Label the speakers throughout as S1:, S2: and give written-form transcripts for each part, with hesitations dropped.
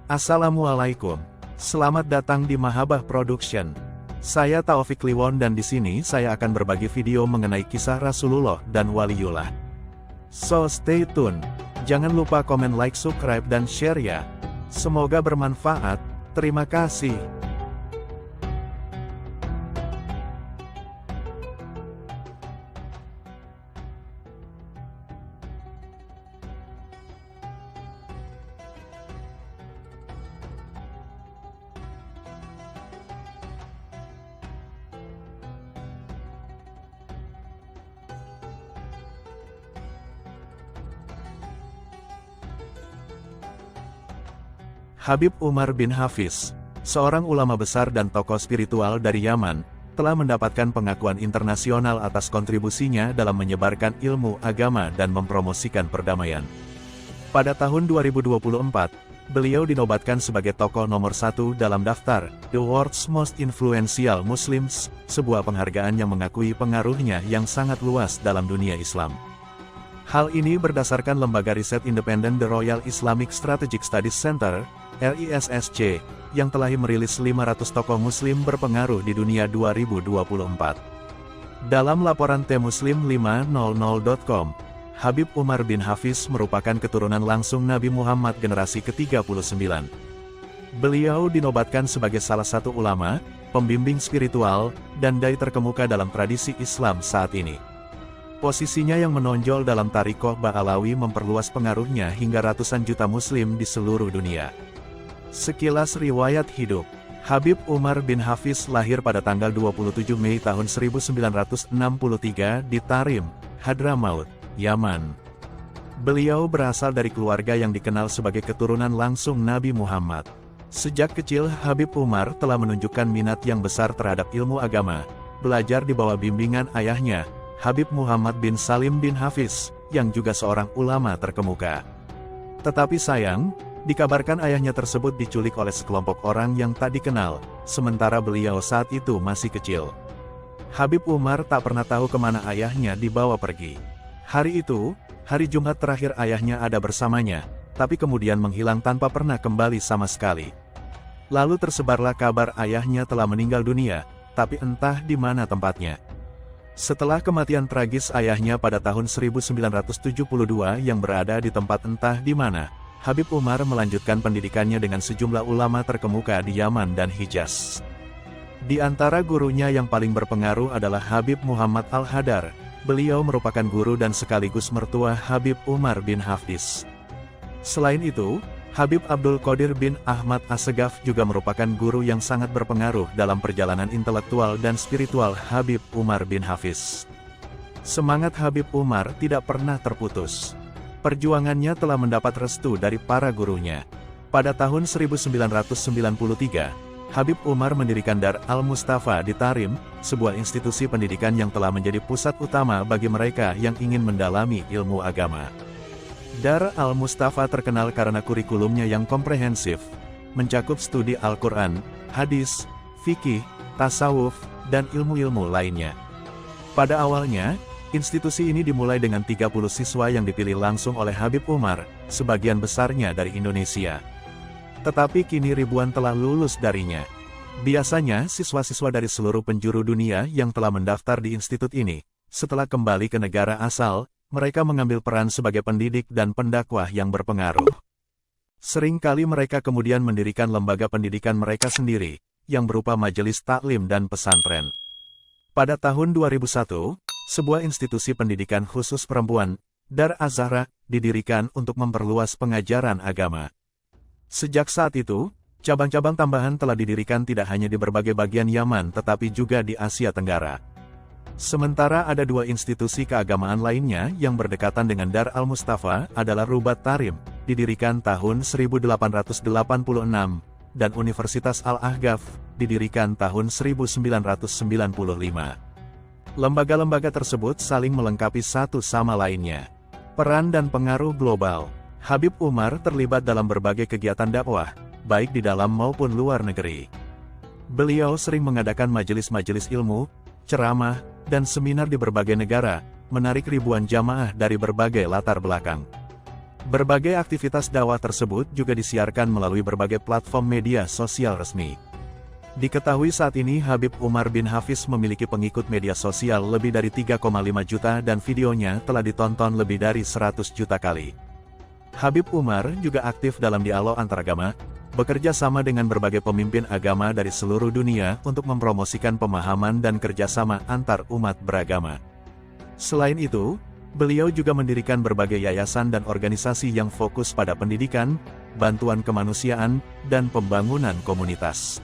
S1: Assalamualaikum. Selamat datang di Mahabbah Production. Saya Taufik Kliwon dan di sini saya akan berbagi video mengenai kisah Rasulullah dan Waliullah. So stay tune. Jangan lupa komen, like, subscribe dan share ya. Semoga bermanfaat. Terima kasih. Habib Umar bin Hafiz, seorang ulama besar dan tokoh spiritual dari Yaman, telah mendapatkan pengakuan internasional atas kontribusinya dalam menyebarkan ilmu agama dan mempromosikan perdamaian. Pada tahun 2024, beliau dinobatkan sebagai tokoh nomor 1 dalam daftar The World's Most Influential Muslims, sebuah penghargaan yang mengakui pengaruhnya yang sangat luas dalam dunia Islam. Hal ini berdasarkan lembaga riset independen The Royal Islamic Strategic Studies Center, RISSC, yang telah merilis 500 tokoh muslim berpengaruh di dunia 2024. Dalam laporan tmuslim500.com, Habib Umar bin Hafiz merupakan keturunan langsung Nabi Muhammad generasi ke-39. Beliau dinobatkan sebagai salah satu ulama, pembimbing spiritual, dan dai terkemuka dalam tradisi Islam saat ini. Posisinya yang menonjol dalam Tariqoh Ba'alawi memperluas pengaruhnya hingga ratusan juta muslim di seluruh dunia. Sekilas riwayat hidup. Habib Umar bin Hafiz lahir pada tanggal 27 Mei tahun 1963 di Tarim, Hadramaut, Yaman. Beliau berasal dari keluarga yang dikenal sebagai keturunan langsung Nabi Muhammad. Sejak kecil Habib Umar telah menunjukkan minat yang besar terhadap ilmu agama, belajar di bawah bimbingan ayahnya, Habib Muhammad bin Salim bin Hafiz, yang juga seorang ulama terkemuka. Tetapi sayang, dikabarkan ayahnya tersebut diculik oleh sekelompok orang yang tak dikenal, sementara beliau saat itu masih kecil. Habib Umar tak pernah tahu kemana ayahnya dibawa pergi. Hari itu, hari Jumat terakhir ayahnya ada bersamanya, tapi kemudian menghilang tanpa pernah kembali sama sekali. Lalu tersebarlah kabar ayahnya telah meninggal dunia, tapi entah di mana tempatnya. Setelah kematian tragis ayahnya pada tahun 1972 yang berada di tempat entah di mana, Habib Umar melanjutkan pendidikannya dengan sejumlah ulama terkemuka di Yaman dan Hijaz. Di antara gurunya yang paling berpengaruh adalah Habib Muhammad Al-Hadar. Beliau merupakan guru dan sekaligus mertua Habib Umar bin Hafiz. Selain itu, Habib Abdul Qadir bin Ahmad Assegaf juga merupakan guru yang sangat berpengaruh dalam perjalanan intelektual dan spiritual Habib Umar bin Hafiz. Semangat Habib Umar tidak pernah terputus. Perjuangannya telah mendapat restu dari para gurunya. Pada tahun 1993, Habib Umar mendirikan Dar Al-Mustafa di Tarim, sebuah institusi pendidikan yang telah menjadi pusat utama bagi mereka yang ingin mendalami ilmu agama. Dar Al-Mustafa terkenal karena kurikulumnya yang komprehensif, mencakup studi Al-Quran, hadis, fikih, tasawuf, dan ilmu-ilmu lainnya. Pada awalnya, institusi ini dimulai dengan 30 siswa yang dipilih langsung oleh Habib Umar, sebagian besarnya dari Indonesia. Tetapi kini ribuan telah lulus darinya. Biasanya siswa-siswa dari seluruh penjuru dunia yang telah mendaftar di institut ini, setelah kembali ke negara asal, mereka mengambil peran sebagai pendidik dan pendakwah yang berpengaruh. Seringkali mereka kemudian mendirikan lembaga pendidikan mereka sendiri, yang berupa majelis taklim dan pesantren. Pada tahun 2001, sebuah institusi pendidikan khusus perempuan, Dar Az-Zahra, didirikan untuk memperluas pengajaran agama. Sejak saat itu, cabang-cabang tambahan telah didirikan tidak hanya di berbagai bagian Yaman tetapi juga di Asia Tenggara. Sementara ada dua institusi keagamaan lainnya yang berdekatan dengan Dar Al-Mustafa adalah Rubat Tarim, didirikan tahun 1886, dan Universitas Al-Ahqaf, didirikan tahun 1995. Lembaga-lembaga tersebut saling melengkapi satu sama lainnya. Peran dan pengaruh global. Habib Umar terlibat dalam berbagai kegiatan dakwah, baik di dalam maupun luar negeri. Beliau sering mengadakan majelis-majelis ilmu, ceramah, dan seminar di berbagai negara, menarik ribuan jamaah dari berbagai latar belakang. Berbagai aktivitas dakwah tersebut juga disiarkan melalui berbagai platform media sosial resmi. Diketahui saat ini Habib Umar bin Hafiz memiliki pengikut media sosial lebih dari 3,5 juta dan videonya telah ditonton lebih dari 100 juta kali. Habib Umar juga aktif dalam dialog antaragama, bekerja sama dengan berbagai pemimpin agama dari seluruh dunia untuk mempromosikan pemahaman dan kerjasama antar umat beragama. Selain itu, beliau juga mendirikan berbagai yayasan dan organisasi yang fokus pada pendidikan, bantuan kemanusiaan, dan pembangunan komunitas.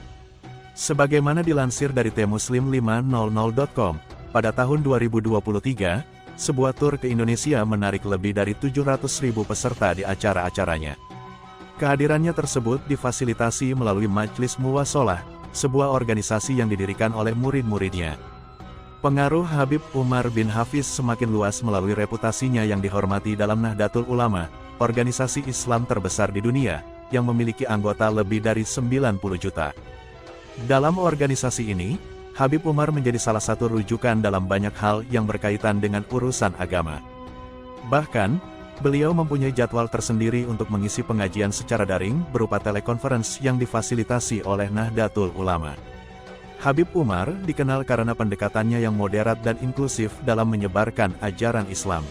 S1: Sebagaimana dilansir dari tmuslim500.com, pada tahun 2023, sebuah tur ke Indonesia menarik lebih dari 700.000 peserta di acara-acaranya. Kehadirannya tersebut difasilitasi melalui Majlis Muwasalah, sebuah organisasi yang didirikan oleh murid-muridnya. Pengaruh Habib Umar bin Hafiz semakin luas melalui reputasinya yang dihormati dalam Nahdlatul Ulama, organisasi Islam terbesar di dunia, yang memiliki anggota lebih dari 90 juta. Dalam organisasi ini, Habib Umar menjadi salah satu rujukan dalam banyak hal yang berkaitan dengan urusan agama. Bahkan, beliau mempunyai jadwal tersendiri untuk mengisi pengajian secara daring berupa telekonferensi yang difasilitasi oleh Nahdlatul Ulama. Habib Umar dikenal karena pendekatannya yang moderat dan inklusif dalam menyebarkan ajaran Islam.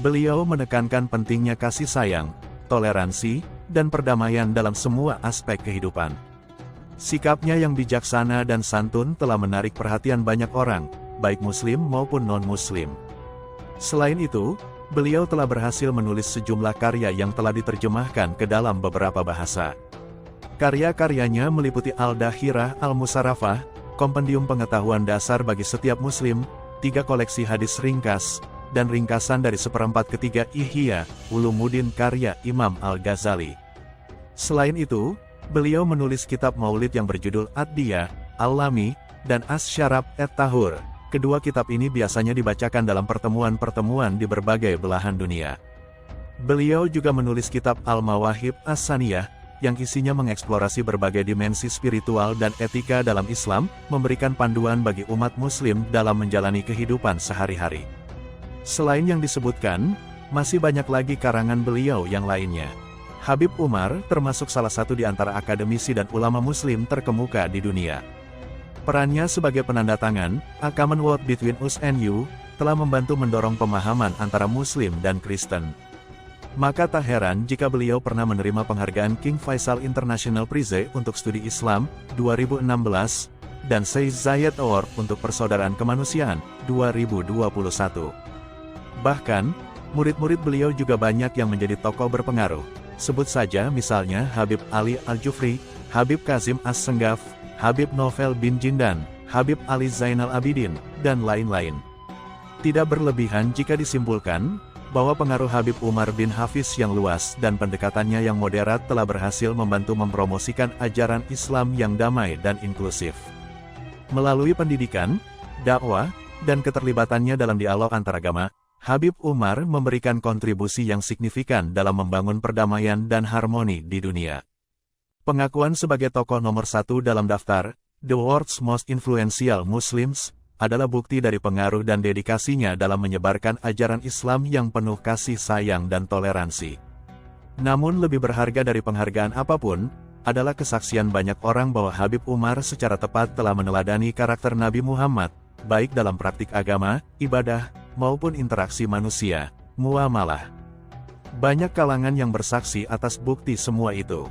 S1: Beliau menekankan pentingnya kasih sayang, toleransi, dan perdamaian dalam semua aspek kehidupan. Sikapnya yang bijaksana dan santun telah menarik perhatian banyak orang, baik muslim maupun non-muslim. Selain itu, beliau telah berhasil menulis sejumlah karya yang telah diterjemahkan ke dalam beberapa bahasa. Karya-karyanya meliputi Al-Dahirah Al-Musarrafah, kompendium pengetahuan dasar bagi setiap muslim, 3 koleksi hadis ringkas, dan ringkasan dari seperempat ketiga Ihya Ulumuddin karya Imam Al-Ghazali. Selain itu, beliau menulis kitab maulid yang berjudul Ad-Diyah, Al-Lami, dan As-Syarab Et-Tahur. Kedua kitab ini biasanya dibacakan dalam pertemuan-pertemuan di berbagai belahan dunia. Beliau juga menulis kitab Al-Mawahib As-Saniyah, yang isinya mengeksplorasi berbagai dimensi spiritual dan etika dalam Islam, memberikan panduan bagi umat muslim dalam menjalani kehidupan sehari-hari. Selain yang disebutkan, masih banyak lagi karangan beliau yang lainnya. Habib Umar termasuk salah satu di antara akademisi dan ulama muslim terkemuka di dunia. Perannya sebagai penanda tangan, A Commonwealth Between Us and You, telah membantu mendorong pemahaman antara muslim dan Kristen. Maka tak heran jika beliau pernah menerima penghargaan King Faisal International Prize untuk Studi Islam, 2016, dan Sheikh Zayed Award untuk Persaudaraan Kemanusiaan, 2021. Bahkan, murid-murid beliau juga banyak yang menjadi tokoh berpengaruh. Sebut saja misalnya Habib Ali Al-Jufri, Habib Kazim As-Senggaf, Habib Novel bin Jindan, Habib Ali Zainal Abidin, dan lain-lain. Tidak berlebihan jika disimpulkan, bahwa pengaruh Habib Umar bin Hafiz yang luas dan pendekatannya yang moderat telah berhasil membantu mempromosikan ajaran Islam yang damai dan inklusif. Melalui pendidikan, dakwah, dan keterlibatannya dalam dialog antaragama, Habib Umar memberikan kontribusi yang signifikan dalam membangun perdamaian dan harmoni di dunia. Pengakuan sebagai tokoh nomor 1 dalam daftar The World's Most Influential Muslims adalah bukti dari pengaruh dan dedikasinya dalam menyebarkan ajaran Islam yang penuh kasih sayang dan toleransi. Namun lebih berharga dari penghargaan apapun, adalah kesaksian banyak orang bahwa Habib Umar secara tepat telah meneladani karakter Nabi Muhammad, baik dalam praktik agama, ibadah, maupun interaksi manusia, muamalah. Banyak kalangan yang bersaksi atas bukti semua itu.